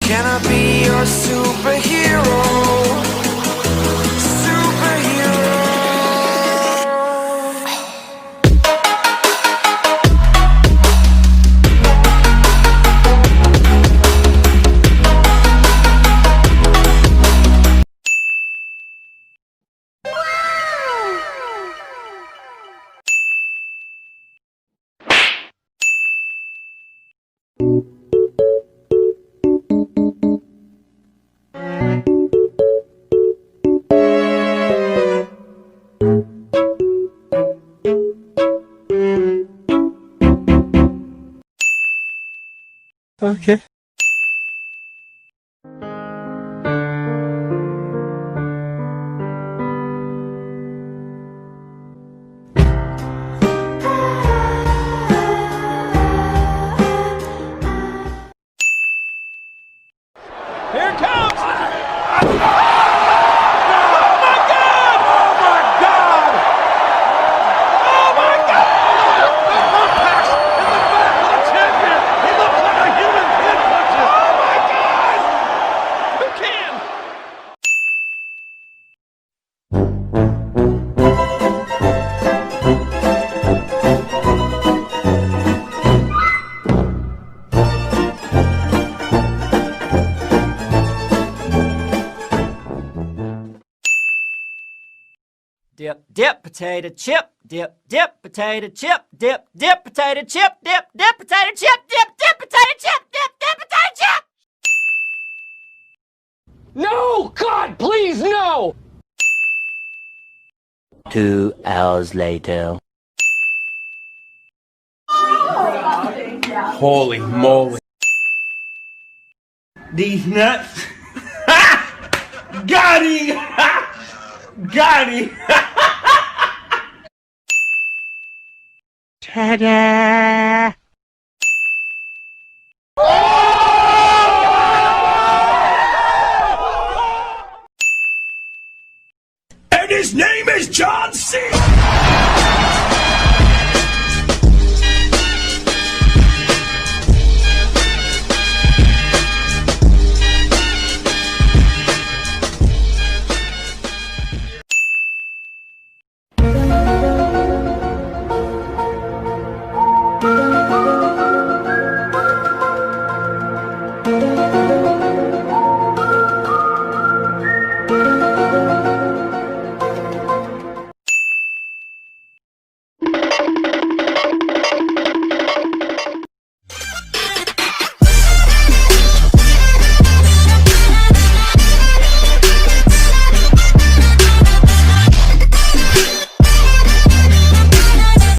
Can I be your superhero? Superhero. Okay. Here it comes! Dip, dip, potato chip. Dip, dip, potato chip. Dip, dip, potato chip. Dip, dip, potato chip. Dip, dip, potato chip. Dip, dip, potato chip. No! God, please, no! 2 hours later. Holy moly. These nuts. Got him! Got him! Ta-da! And his name is John C.